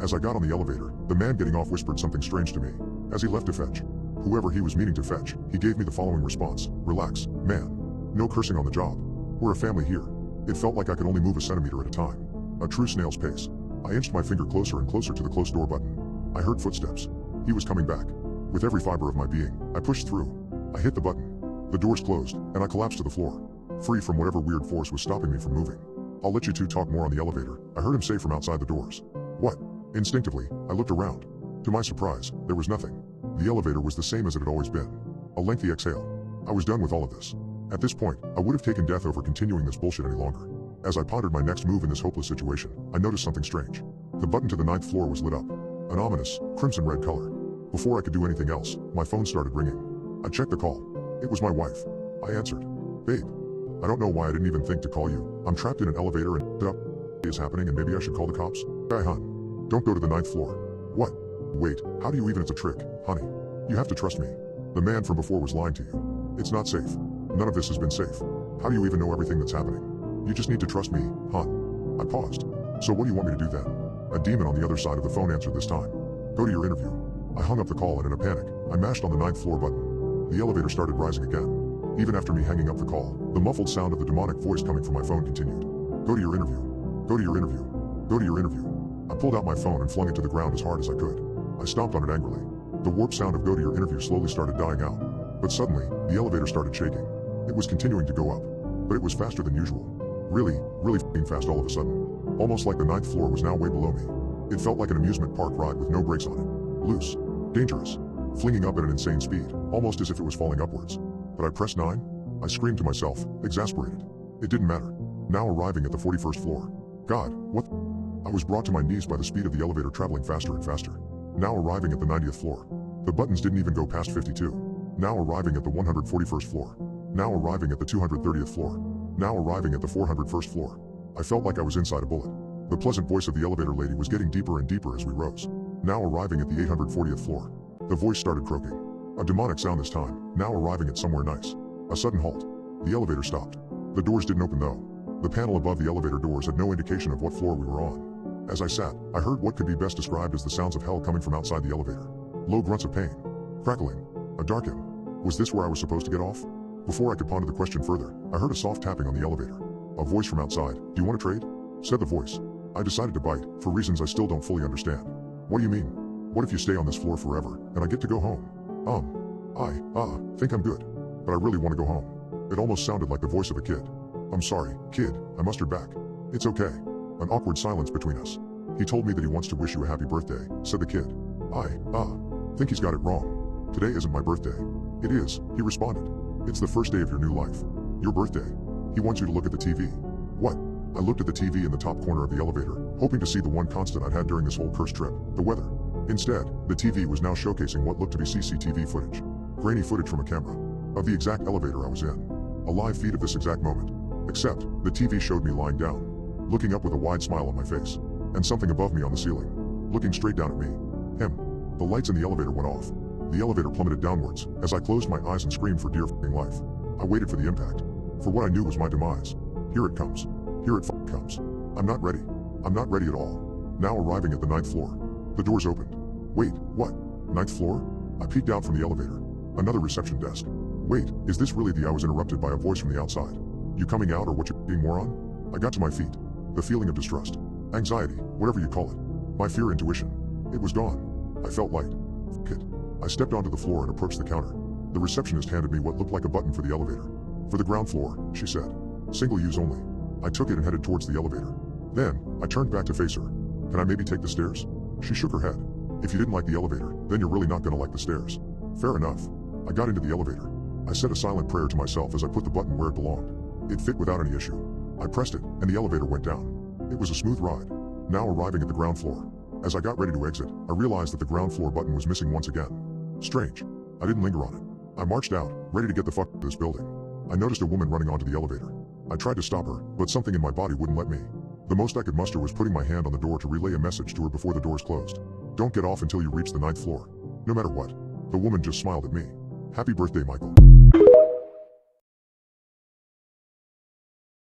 As I got on the elevator, the man getting off whispered something strange to me. As he left to fetch whoever he was meaning to fetch, he gave me the following response: "Relax, man. No cursing on the job. We're a family here." It felt like I could only move a centimeter at a time. A true snail's pace. I inched my finger closer and closer to the close door button. I heard footsteps. He was coming back. With every fiber of my being, I pushed through. I hit the button. The doors closed, and I collapsed to the floor, free from whatever weird force was stopping me from moving. "I'll let you two talk more on the elevator," I heard him say from outside the doors. "What?" Instinctively, I looked around. To my surprise, there was nothing. The elevator was the same as it had always been. A lengthy exhale. I was done with all of this. At this point, I would have taken death over continuing this bullshit any longer. As I pondered my next move in this hopeless situation, I noticed something strange. The button to the 9th floor was lit up. An ominous, crimson-red color. Before I could do anything else, my phone started ringing. I checked the call. It was my wife. I answered. "Babe, I don't know why I didn't even think to call you. I'm trapped in an elevator and up is happening and maybe I should call the cops." "Hey, hon. Don't go to the 9th floor." "What? Wait, how do you even? It's a trick, honey. You have to trust me. The man from before was lying to you. It's not safe. None of this has been safe. How do you even know everything that's happening? You just need to trust me, hon." I paused. "So what do you want me to do then?" A demon on the other side of the phone answered this time. "Go to your interview." I hung up the call and in a panic, I mashed on the 9th floor button. The elevator started rising again. Even after me hanging up the call, the muffled sound of the demonic voice coming from my phone continued. "Go to your interview. Go to your interview. Go to your interview." I pulled out my phone and flung it to the ground as hard as I could. I stomped on it angrily. The warped sound of "go to your interview" slowly started dying out. But suddenly, the elevator started shaking. It was continuing to go up. But it was faster than usual. Really f***ing fast all of a sudden. Almost like the 9th floor was now way below me. It felt like an amusement park ride with no brakes on it. Loose. Dangerous. Flinging up at an insane speed, almost as if it was falling upwards. But I pressed 9? I screamed to myself, exasperated. It didn't matter. Now arriving at the 41st floor. God, what the? I was brought to my knees by the speed of the elevator traveling faster and faster. Now arriving at the 90th floor. The buttons didn't even go past 52. Now arriving at the 141st floor. Now arriving at the 230th floor. Now arriving at the 401st floor. I felt like I was inside a bullet. The pleasant voice of the elevator lady was getting deeper and deeper as we rose. Now arriving at the 840th floor. The voice started croaking. A demonic sound this time, now arriving at somewhere nice. A sudden halt. The elevator stopped. The doors didn't open though. The panel above the elevator doors had no indication of what floor we were on. As I sat, I heard what could be best described as the sounds of hell coming from outside the elevator. Low grunts of pain. Crackling. A dark hymn. Was this where I was supposed to get off? Before I could ponder the question further, I heard a soft tapping on the elevator. A voice from outside. "Do you want to trade?" said the voice. I decided to bite, for reasons I still don't fully understand. "What do you mean? What if you stay on this floor forever, and I get to go home?" I think I'm good. But I really want to go home." It almost sounded like the voice of a kid. "I'm sorry, kid," I mustered back. "It's okay." An awkward silence between us. "He told me that he wants to wish you a happy birthday," said the kid. I think he's got it wrong. "Today isn't my birthday." "It is," he responded. "It's the first day of your new life. Your birthday. He wants you to look at the TV." "What?" I looked at the TV in the top corner of the elevator, hoping to see the one constant I'd had during this whole cursed trip, the weather. Instead, the TV was now showcasing what looked to be CCTV footage. Grainy footage from a camera. Of the exact elevator I was in. A live feed of this exact moment. Except, the TV showed me lying down. Looking up with a wide smile on my face. And something above me on the ceiling. Looking straight down at me. Him. The lights in the elevator went off. The elevator plummeted downwards, as I closed my eyes and screamed for dear f***ing life. I waited for the impact. For what I knew was my demise. Here it comes. Here it f***ing comes. I'm not ready. I'm not ready at all. Now arriving at the 9th floor. The doors opened. Wait, what? 9th floor? I peeked out from the elevator. Another reception desk. Wait, is this really the? I was interrupted by a voice from the outside. "You coming out or what you being moron?" I got to my feet. The feeling of distrust. Anxiety, whatever you call it. My fear intuition. It was gone. I felt light. F*** it. I stepped onto the floor and approached the counter. The receptionist handed me what looked like a button for the elevator. "For the ground floor," she said. "Single use only." I took it and headed towards the elevator. Then, I turned back to face her. "Can I maybe take the stairs?" She shook her head. "If you didn't like the elevator, then you're really not gonna like the stairs." Fair enough. I got into the elevator. I said a silent prayer to myself as I put the button where it belonged. It fit without any issue. I pressed it, and the elevator went down. It was a smooth ride. Now arriving at the ground floor. As I got ready to exit, I realized that the ground floor button was missing once again. Strange. I didn't linger on it. I marched out, ready to get the fuck out of this building. I noticed a woman running onto the elevator. I tried to stop her, but something in my body wouldn't let me. The most I could muster was putting my hand on the door to relay a message to her before the doors closed. "Don't get off until you reach the 9th floor. No matter what." The woman just smiled at me. "Happy birthday, Michael."